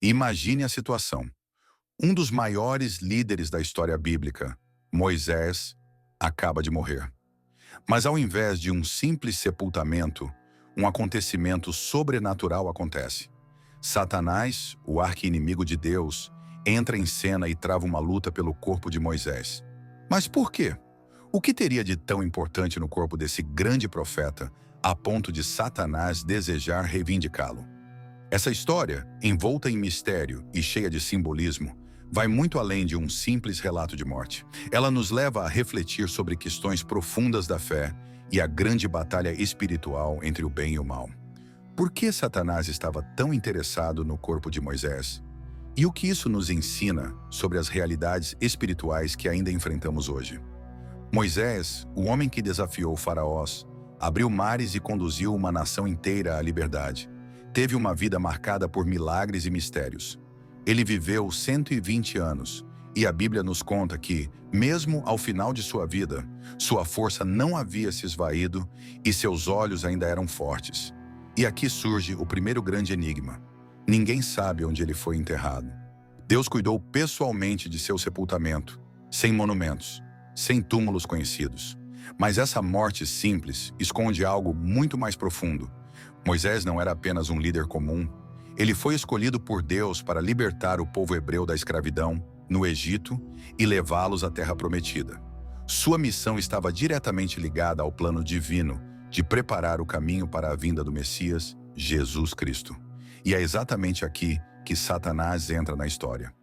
Imagine a situação. Um dos maiores líderes da história bíblica, Moisés, acaba de morrer. Mas ao invés de um simples sepultamento, um acontecimento sobrenatural acontece. Satanás, o arqui-inimigo de Deus, entra em cena e trava uma luta pelo corpo de Moisés. Mas por quê? O que teria de tão importante no corpo desse grande profeta, a ponto de Satanás desejar reivindicá-lo? Essa história, envolta em mistério e cheia de simbolismo, vai muito além de um simples relato de morte. Ela nos leva a refletir sobre questões profundas da fé e a grande batalha espiritual entre o bem e o mal. Por que Satanás estava tão interessado no corpo de Moisés? E o que isso nos ensina sobre as realidades espirituais que ainda enfrentamos hoje? Moisés, o homem que desafiou Faraós, abriu mares e conduziu uma nação inteira à liberdade. Teve uma vida marcada por milagres e mistérios. Ele viveu 120 anos, e a Bíblia nos conta que, mesmo ao final de sua vida, sua força não havia se esvaído e seus olhos ainda eram fortes. E aqui surge o primeiro grande enigma. Ninguém sabe onde ele foi enterrado. Deus cuidou pessoalmente de seu sepultamento, sem monumentos, sem túmulos conhecidos. Mas essa morte simples esconde algo muito mais profundo. Moisés não era apenas um líder comum. Ele foi escolhido por Deus para libertar o povo hebreu da escravidão no Egito e levá-los à Terra Prometida. Sua missão estava diretamente ligada ao plano divino de preparar o caminho para a vinda do Messias, Jesus Cristo. E é exatamente aqui que Satanás entra na história.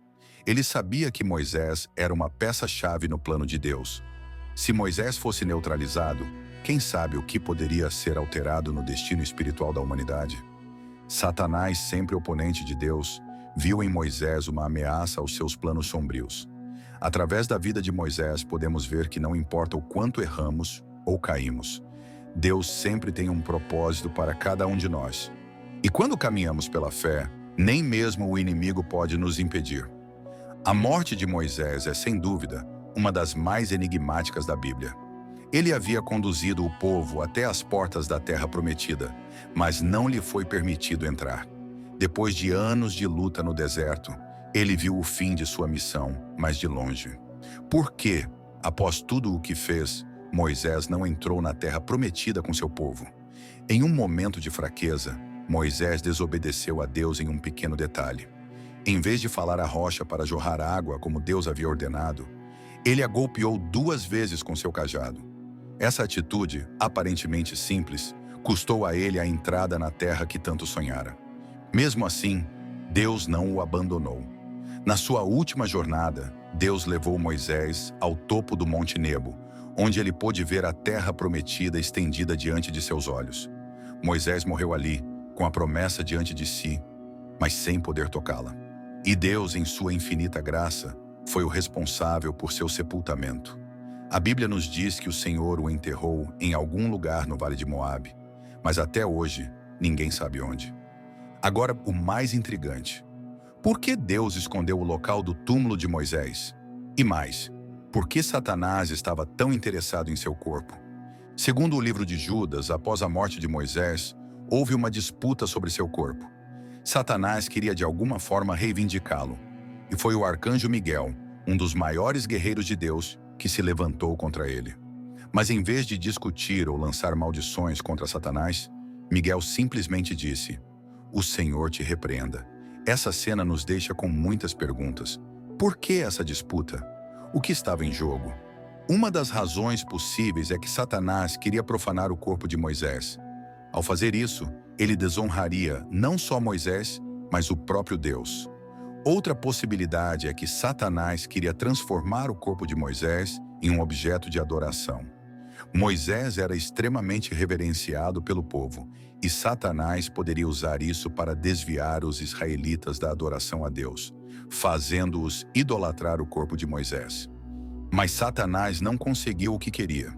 Ele sabia que Moisés era uma peça-chave no plano de Deus. Se Moisés fosse neutralizado, quem sabe o que poderia ser alterado no destino espiritual da humanidade? Satanás, sempre oponente de Deus, viu em Moisés uma ameaça aos seus planos sombrios. Através da vida de Moisés, podemos ver que não importa o quanto erramos ou caímos, Deus sempre tem um propósito para cada um de nós. E quando caminhamos pela fé, nem mesmo o inimigo pode nos impedir. A morte de Moisés é, sem dúvida, uma das mais enigmáticas da Bíblia. Ele havia conduzido o povo até as portas da Terra Prometida, mas não lhe foi permitido entrar. Depois de anos de luta no deserto, ele viu o fim de sua missão, mas de longe. Por que, após tudo o que fez, Moisés não entrou na Terra Prometida com seu povo? Em um momento de fraqueza, Moisés desobedeceu a Deus em um pequeno detalhe. Em vez de falar à rocha para jorrar água como Deus havia ordenado, ele a golpeou 2 vezes com seu cajado. Essa atitude, aparentemente simples, custou a ele a entrada na terra que tanto sonhara. Mesmo assim, Deus não o abandonou. Na sua última jornada, Deus levou Moisés ao topo do Monte Nebo, onde ele pôde ver a terra prometida estendida diante de seus olhos. Moisés morreu ali, com a promessa diante de si, mas sem poder tocá-la. E Deus, em sua infinita graça, foi o responsável por seu sepultamento. A Bíblia nos diz que o Senhor o enterrou em algum lugar no Vale de Moabe, mas até hoje ninguém sabe onde. Agora, o mais intrigante. Por que Deus escondeu o local do túmulo de Moisés? E mais, por que Satanás estava tão interessado em seu corpo? Segundo o livro de Judas, após a morte de Moisés, houve uma disputa sobre seu corpo. Satanás queria de alguma forma reivindicá-lo, e foi o arcanjo Miguel, um dos maiores guerreiros de Deus, que se levantou contra ele. Mas em vez de discutir ou lançar maldições contra Satanás, Miguel simplesmente disse: "O Senhor te repreenda." Essa cena nos deixa com muitas perguntas. Por que essa disputa? O que estava em jogo? Uma das razões possíveis é que Satanás queria profanar o corpo de Moisés. Ao fazer isso, ele desonraria não só Moisés, mas o próprio Deus. Outra possibilidade é que Satanás queria transformar o corpo de Moisés em um objeto de adoração. Moisés era extremamente reverenciado pelo povo, e Satanás poderia usar isso para desviar os israelitas da adoração a Deus, fazendo-os idolatrar o corpo de Moisés. Mas Satanás não conseguiu o que queria.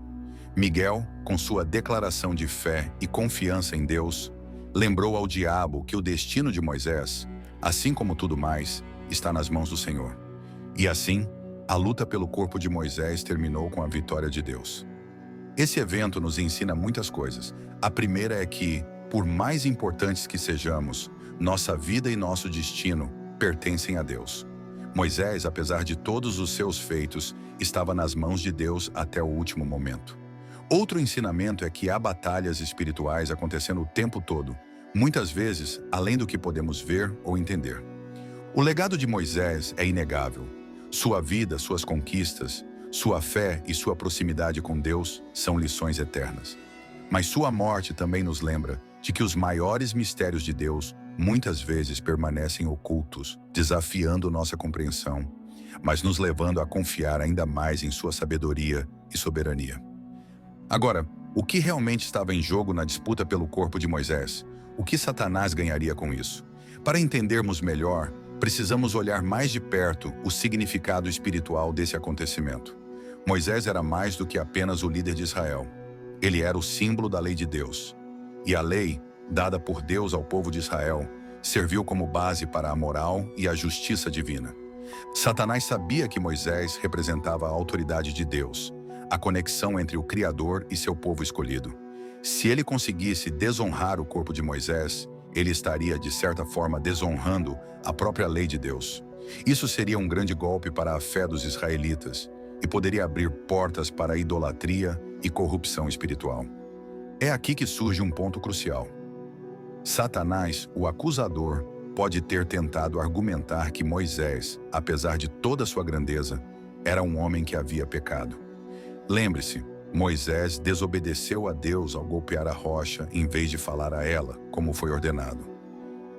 Miguel, com sua declaração de fé e confiança em Deus, lembrou ao diabo que o destino de Moisés, assim como tudo mais, está nas mãos do Senhor. E assim, a luta pelo corpo de Moisés terminou com a vitória de Deus. Esse evento nos ensina muitas coisas. A primeira é que, por mais importantes que sejamos, nossa vida e nosso destino pertencem a Deus. Moisés, apesar de todos os seus feitos, estava nas mãos de Deus até o último momento. Outro ensinamento é que há batalhas espirituais acontecendo o tempo todo, muitas vezes além do que podemos ver ou entender. O legado de Moisés é inegável. Sua vida, suas conquistas, sua fé e sua proximidade com Deus são lições eternas. Mas sua morte também nos lembra de que os maiores mistérios de Deus muitas vezes permanecem ocultos, desafiando nossa compreensão, mas nos levando a confiar ainda mais em sua sabedoria e soberania. Agora, o que realmente estava em jogo na disputa pelo corpo de Moisés? O que Satanás ganharia com isso? Para entendermos melhor, precisamos olhar mais de perto o significado espiritual desse acontecimento. Moisés era mais do que apenas o líder de Israel. Ele era o símbolo da lei de Deus. E a lei, dada por Deus ao povo de Israel, serviu como base para a moral e a justiça divina. Satanás sabia que Moisés representava a autoridade de Deus, a conexão entre o Criador e seu povo escolhido. Se ele conseguisse desonrar o corpo de Moisés, ele estaria, de certa forma, desonrando a própria lei de Deus. Isso seria um grande golpe para a fé dos israelitas e poderia abrir portas para a idolatria e corrupção espiritual. É aqui que surge um ponto crucial. Satanás, o acusador, pode ter tentado argumentar que Moisés, apesar de toda sua grandeza, era um homem que havia pecado. Lembre-se, Moisés desobedeceu a Deus ao golpear a rocha em vez de falar a ela, como foi ordenado.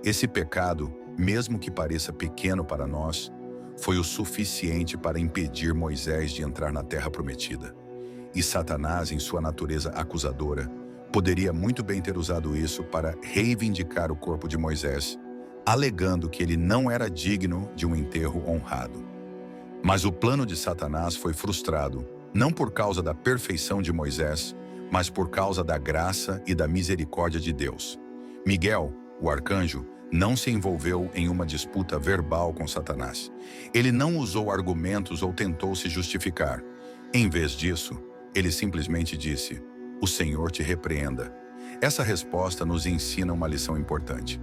Esse pecado, mesmo que pareça pequeno para nós, foi o suficiente para impedir Moisés de entrar na terra prometida. E Satanás, em sua natureza acusadora, poderia muito bem ter usado isso para reivindicar o corpo de Moisés, alegando que ele não era digno de um enterro honrado. Mas o plano de Satanás foi frustrado, não por causa da perfeição de Moisés, mas por causa da graça e da misericórdia de Deus. Miguel, o arcanjo, não se envolveu em uma disputa verbal com Satanás. Ele não usou argumentos ou tentou se justificar. Em vez disso, ele simplesmente disse: "O Senhor te repreenda." Essa resposta nos ensina uma lição importante.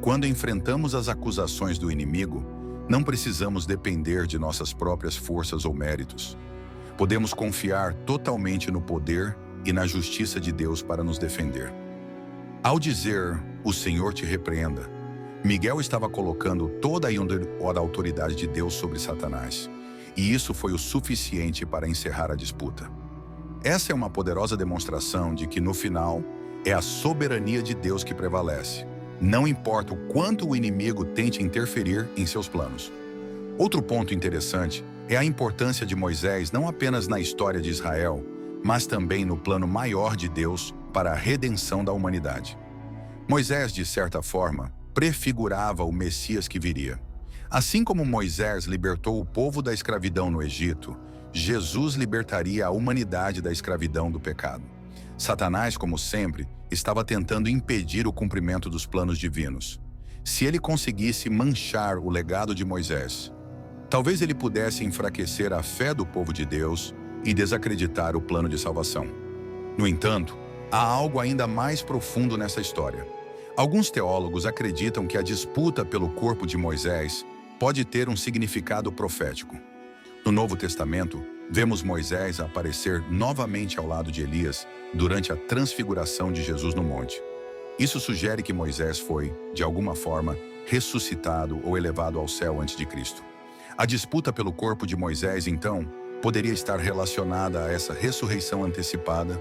Quando enfrentamos as acusações do inimigo, não precisamos depender de nossas próprias forças ou méritos. Podemos confiar totalmente no poder e na justiça de Deus para nos defender. Ao dizer, "O Senhor te repreenda", Miguel estava colocando toda a autoridade de Deus sobre Satanás, e isso foi o suficiente para encerrar a disputa. Essa é uma poderosa demonstração de que, no final, é a soberania de Deus que prevalece. Não importa o quanto o inimigo tente interferir em seus planos. Outro ponto interessante é a importância de Moisés não apenas na história de Israel, mas também no plano maior de Deus para a redenção da humanidade. Moisés, de certa forma, prefigurava o Messias que viria. Assim como Moisés libertou o povo da escravidão no Egito, Jesus libertaria a humanidade da escravidão do pecado. Satanás, como sempre, estava tentando impedir o cumprimento dos planos divinos. Se ele conseguisse manchar o legado de Moisés, talvez ele pudesse enfraquecer a fé do povo de Deus e desacreditar o plano de salvação. No entanto, há algo ainda mais profundo nessa história. Alguns teólogos acreditam que a disputa pelo corpo de Moisés pode ter um significado profético. No Novo Testamento, vemos Moisés aparecer novamente ao lado de Elias durante a transfiguração de Jesus no monte. Isso sugere que Moisés foi, de alguma forma, ressuscitado ou elevado ao céu antes de Cristo. A disputa pelo corpo de Moisés, então, poderia estar relacionada a essa ressurreição antecipada,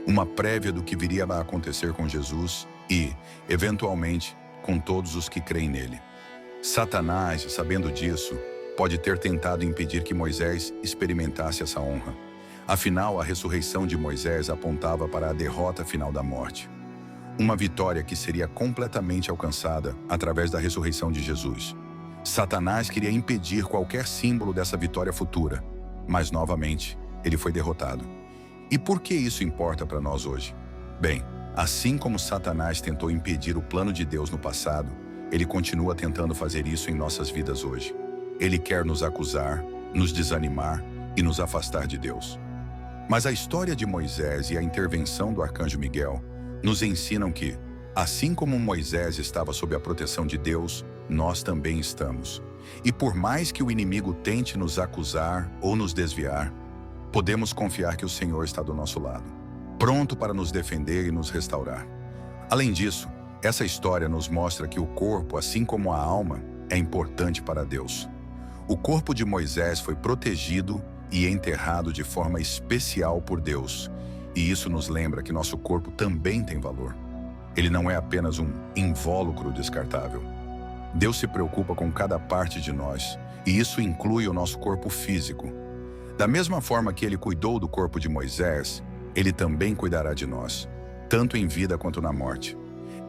uma prévia do que viria a acontecer com Jesus e, eventualmente, com todos os que creem nele. Satanás, sabendo disso, pode ter tentado impedir que Moisés experimentasse essa honra. Afinal, a ressurreição de Moisés apontava para a derrota final da morte. Uma vitória que seria completamente alcançada através da ressurreição de Jesus. Satanás queria impedir qualquer símbolo dessa vitória futura, mas, novamente, ele foi derrotado. E por que isso importa para nós hoje? Bem, assim como Satanás tentou impedir o plano de Deus no passado, ele continua tentando fazer isso em nossas vidas hoje. Ele quer nos acusar, nos desanimar e nos afastar de Deus. Mas a história de Moisés e a intervenção do arcanjo Miguel nos ensinam que, assim como Moisés estava sob a proteção de Deus, nós também estamos. E por mais que o inimigo tente nos acusar ou nos desviar, podemos confiar que o Senhor está do nosso lado, pronto para nos defender e nos restaurar. Além disso, essa história nos mostra que o corpo, assim como a alma, é importante para Deus. O corpo de Moisés foi protegido e enterrado de forma especial por Deus, e isso nos lembra que nosso corpo também tem valor. Ele não é apenas um invólucro descartável. Deus se preocupa com cada parte de nós, e isso inclui o nosso corpo físico. Da mesma forma que Ele cuidou do corpo de Moisés, Ele também cuidará de nós, tanto em vida quanto na morte.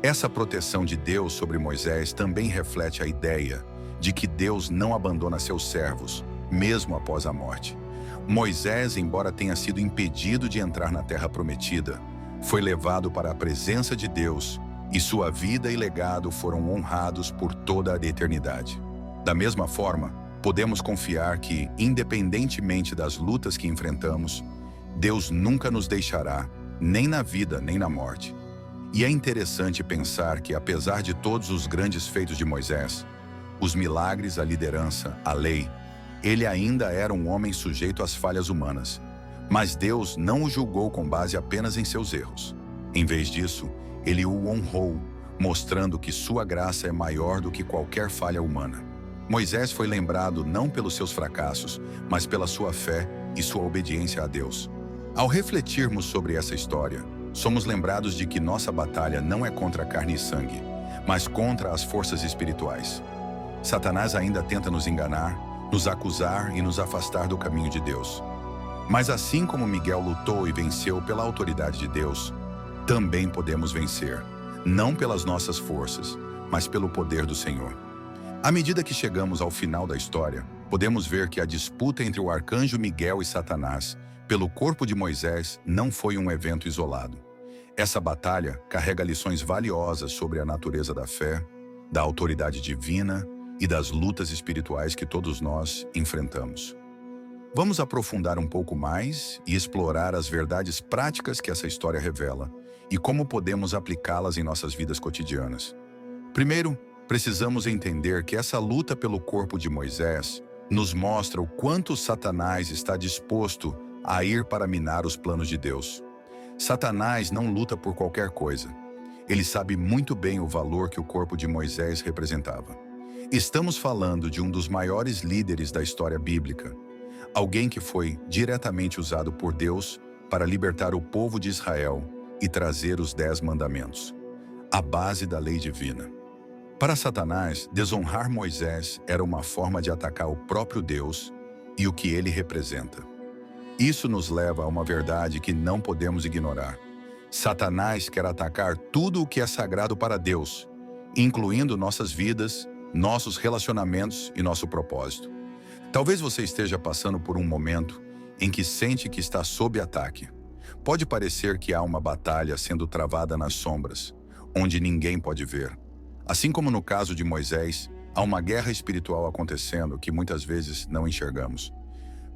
Essa proteção de Deus sobre Moisés também reflete a ideia de que Deus não abandona seus servos, mesmo após a morte. Moisés, embora tenha sido impedido de entrar na Terra Prometida, foi levado para a presença de Deus e sua vida e legado foram honrados por toda a eternidade. Da mesma forma, podemos confiar que, independentemente das lutas que enfrentamos, Deus nunca nos deixará, nem na vida nem na morte. E é interessante pensar que, apesar de todos os grandes feitos de Moisés, os milagres, a liderança, a lei, ele ainda era um homem sujeito às falhas humanas. Mas Deus não o julgou com base apenas em seus erros. Em vez disso, ele o honrou, mostrando que sua graça é maior do que qualquer falha humana. Moisés foi lembrado não pelos seus fracassos, mas pela sua fé e sua obediência a Deus. Ao refletirmos sobre essa história, somos lembrados de que nossa batalha não é contra carne e sangue, mas contra as forças espirituais. Satanás ainda tenta nos enganar, nos acusar e nos afastar do caminho de Deus. Mas assim como Miguel lutou e venceu pela autoridade de Deus, também podemos vencer, não pelas nossas forças, mas pelo poder do Senhor. À medida que chegamos ao final da história, podemos ver que a disputa entre o arcanjo Miguel e Satanás pelo corpo de Moisés não foi um evento isolado. Essa batalha carrega lições valiosas sobre a natureza da fé, da autoridade divina e das lutas espirituais que todos nós enfrentamos. Vamos aprofundar um pouco mais e explorar as verdades práticas que essa história revela e como podemos aplicá-las em nossas vidas cotidianas. Primeiro, precisamos entender que essa luta pelo corpo de Moisés nos mostra o quanto Satanás está disposto a ir para minar os planos de Deus. Satanás não luta por qualquer coisa. Ele sabe muito bem o valor que o corpo de Moisés representava. Estamos falando de um dos maiores líderes da história bíblica, alguém que foi diretamente usado por Deus para libertar o povo de Israel e trazer os 10 mandamentos, a base da lei divina. Para Satanás, desonrar Moisés era uma forma de atacar o próprio Deus e o que ele representa. Isso nos leva a uma verdade que não podemos ignorar. Satanás quer atacar tudo o que é sagrado para Deus, incluindo nossas vidas, nossos relacionamentos e nosso propósito. Talvez você esteja passando por um momento em que sente que está sob ataque. Pode parecer que há uma batalha sendo travada nas sombras, onde ninguém pode ver. Assim como no caso de Moisés, há uma guerra espiritual acontecendo que muitas vezes não enxergamos.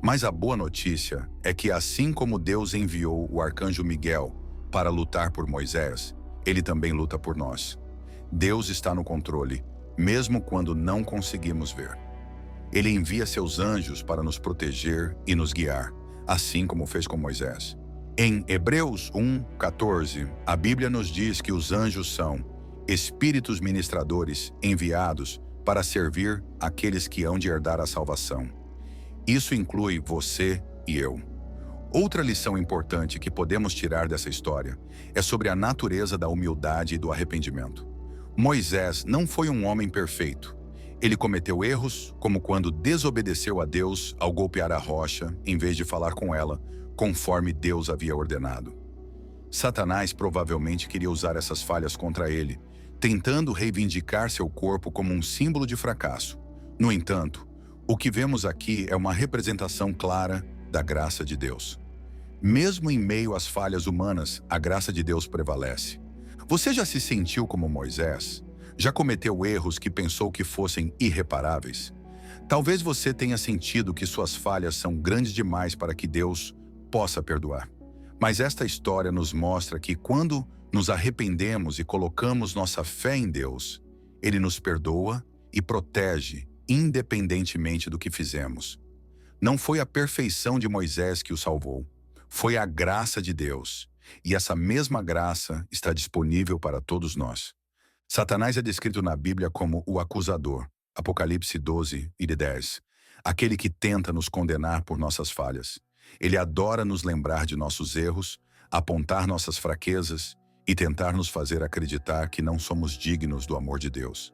Mas a boa notícia é que, assim como Deus enviou o arcanjo Miguel para lutar por Moisés, ele também luta por nós. Deus está no controle, mesmo quando não conseguimos ver. Ele envia seus anjos para nos proteger e nos guiar, assim como fez com Moisés. Em Hebreus 1:14, a Bíblia nos diz que os anjos são espíritos ministradores enviados para servir aqueles que hão de herdar a salvação. Isso inclui você e eu. Outra lição importante que podemos tirar dessa história é sobre a natureza da humildade e do arrependimento. Moisés não foi um homem perfeito. Ele cometeu erros, como quando desobedeceu a Deus ao golpear a rocha, em vez de falar com ela, conforme Deus havia ordenado. Satanás provavelmente queria usar essas falhas contra ele, tentando reivindicar seu corpo como um símbolo de fracasso. No entanto, o que vemos aqui é uma representação clara da graça de Deus. Mesmo em meio às falhas humanas, a graça de Deus prevalece. Você já se sentiu como Moisés? Já cometeu erros que pensou que fossem irreparáveis? Talvez você tenha sentido que suas falhas são grandes demais para que Deus possa perdoar. Mas esta história nos mostra que quando nos arrependemos e colocamos nossa fé em Deus, Ele nos perdoa e protege, independentemente do que fizemos. Não foi a perfeição de Moisés que o salvou, foi a graça de Deus. E essa mesma graça está disponível para todos nós. Satanás é descrito na Bíblia como o acusador, Apocalipse 12:10, aquele que tenta nos condenar por nossas falhas. Ele adora nos lembrar de nossos erros, apontar nossas fraquezas e tentar nos fazer acreditar que não somos dignos do amor de Deus.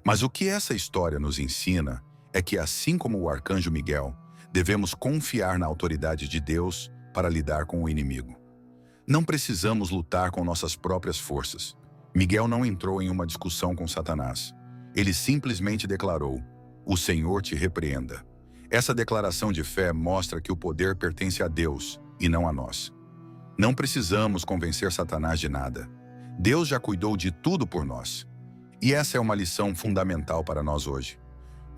Mas o que essa história nos ensina é que, assim como o arcanjo Miguel, devemos confiar na autoridade de Deus para lidar com o inimigo. Não precisamos lutar com nossas próprias forças. Miguel não entrou em uma discussão com Satanás. Ele simplesmente declarou: "O Senhor te repreenda." Essa declaração de fé mostra que o poder pertence a Deus e não a nós. Não precisamos convencer Satanás de nada. Deus já cuidou de tudo por nós. E essa é uma lição fundamental para nós hoje.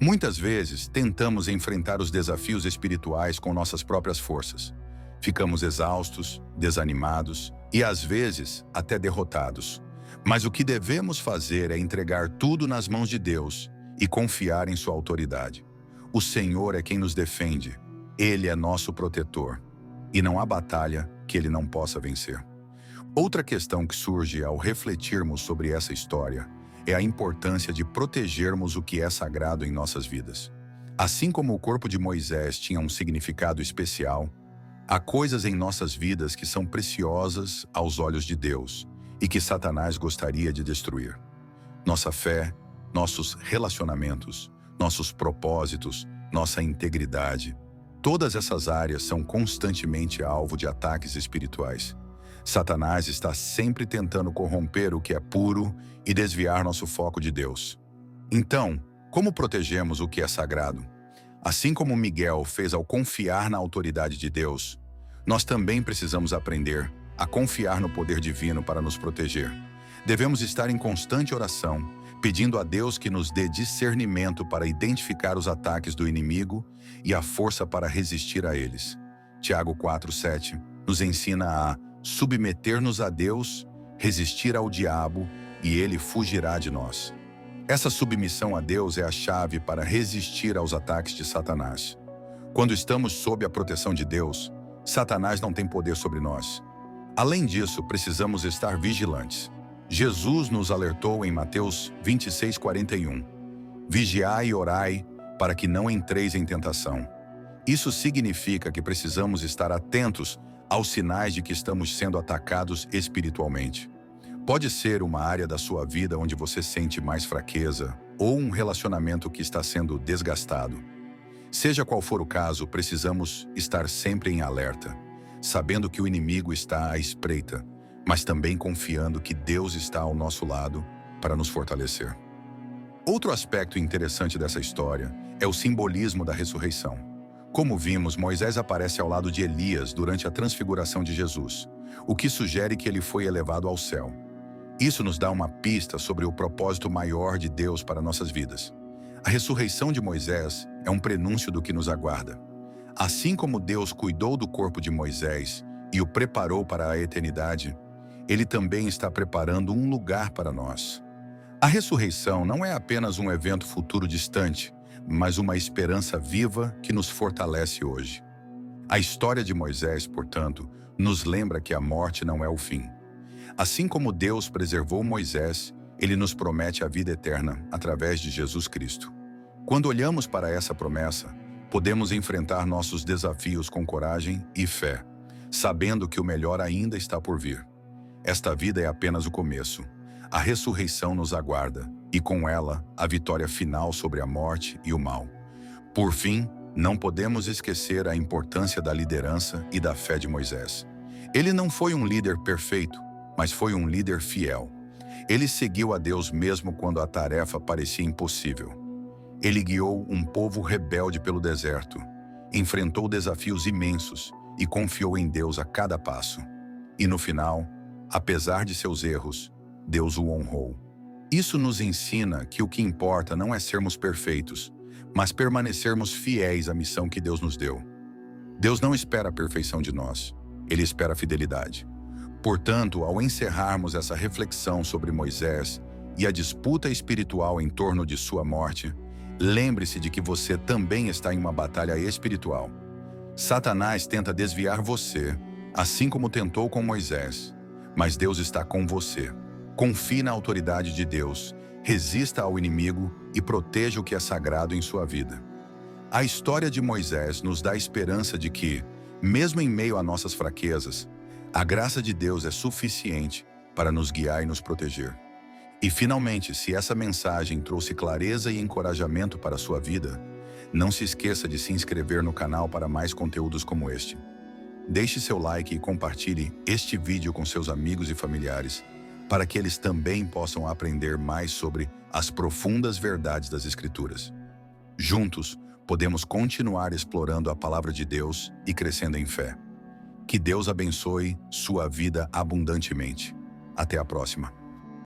Muitas vezes, tentamos enfrentar os desafios espirituais com nossas próprias forças. Ficamos exaustos, desanimados e, às vezes, até derrotados. Mas o que devemos fazer é entregar tudo nas mãos de Deus e confiar em sua autoridade. O Senhor é quem nos defende. Ele é nosso protetor. E não há batalha que Ele não possa vencer. Outra questão que surge ao refletirmos sobre essa história é a importância de protegermos o que é sagrado em nossas vidas. Assim como o corpo de Moisés tinha um significado especial, há coisas em nossas vidas que são preciosas aos olhos de Deus e que Satanás gostaria de destruir. Nossa fé, nossos relacionamentos, nossos propósitos, nossa integridade. Todas essas áreas são constantemente alvo de ataques espirituais. Satanás está sempre tentando corromper o que é puro e desviar nosso foco de Deus. Então, como protegemos o que é sagrado? Assim como Miguel fez ao confiar na autoridade de Deus, nós também precisamos aprender a confiar no poder divino para nos proteger. Devemos estar em constante oração, pedindo a Deus que nos dê discernimento para identificar os ataques do inimigo e a força para resistir a eles. Tiago 4:7 nos ensina a submeter-nos a Deus, resistir ao diabo e ele fugirá de nós. Essa submissão a Deus é a chave para resistir aos ataques de Satanás. Quando estamos sob a proteção de Deus, Satanás não tem poder sobre nós. Além disso, precisamos estar vigilantes. Jesus nos alertou em Mateus 26:41. Vigiai e orai para que não entreis em tentação. Isso significa que precisamos estar atentos aos sinais de que estamos sendo atacados espiritualmente. Pode ser uma área da sua vida onde você sente mais fraqueza ou um relacionamento que está sendo desgastado. Seja qual for o caso, precisamos estar sempre em alerta, sabendo que o inimigo está à espreita, mas também confiando que Deus está ao nosso lado para nos fortalecer. Outro aspecto interessante dessa história é o simbolismo da ressurreição. Como vimos, Moisés aparece ao lado de Elias durante a transfiguração de Jesus, o que sugere que ele foi elevado ao céu. Isso nos dá uma pista sobre o propósito maior de Deus para nossas vidas. A ressurreição de Moisés é um prenúncio do que nos aguarda. Assim como Deus cuidou do corpo de Moisés e o preparou para a eternidade, Ele também está preparando um lugar para nós. A ressurreição não é apenas um evento futuro distante, mas uma esperança viva que nos fortalece hoje. A história de Moisés, portanto, nos lembra que a morte não é o fim. Assim como Deus preservou Moisés, Ele nos promete a vida eterna através de Jesus Cristo. Quando olhamos para essa promessa, podemos enfrentar nossos desafios com coragem e fé, sabendo que o melhor ainda está por vir. Esta vida é apenas o começo. A ressurreição nos aguarda, e com ela, a vitória final sobre a morte e o mal. Por fim, não podemos esquecer a importância da liderança e da fé de Moisés. Ele não foi um líder perfeito, mas foi um líder fiel. Ele seguiu a Deus mesmo quando a tarefa parecia impossível. Ele guiou um povo rebelde pelo deserto, enfrentou desafios imensos e confiou em Deus a cada passo. E no final, apesar de seus erros, Deus o honrou. Isso nos ensina que o que importa não é sermos perfeitos, mas permanecermos fiéis à missão que Deus nos deu. Deus não espera a perfeição de nós, Ele espera a fidelidade. Portanto, ao encerrarmos essa reflexão sobre Moisés e a disputa espiritual em torno de sua morte, lembre-se de que você também está em uma batalha espiritual. Satanás tenta desviar você, assim como tentou com Moisés, mas Deus está com você. Confie na autoridade de Deus, resista ao inimigo e proteja o que é sagrado em sua vida. A história de Moisés nos dá esperança de que, mesmo em meio a nossas fraquezas, a graça de Deus é suficiente para nos guiar e nos proteger. E finalmente, se essa mensagem trouxe clareza e encorajamento para a sua vida, não se esqueça de se inscrever no canal para mais conteúdos como este. Deixe seu like e compartilhe este vídeo com seus amigos e familiares, para que eles também possam aprender mais sobre as profundas verdades das Escrituras. Juntos, podemos continuar explorando a palavra de Deus e crescendo em fé. Que Deus abençoe sua vida abundantemente. Até a próxima.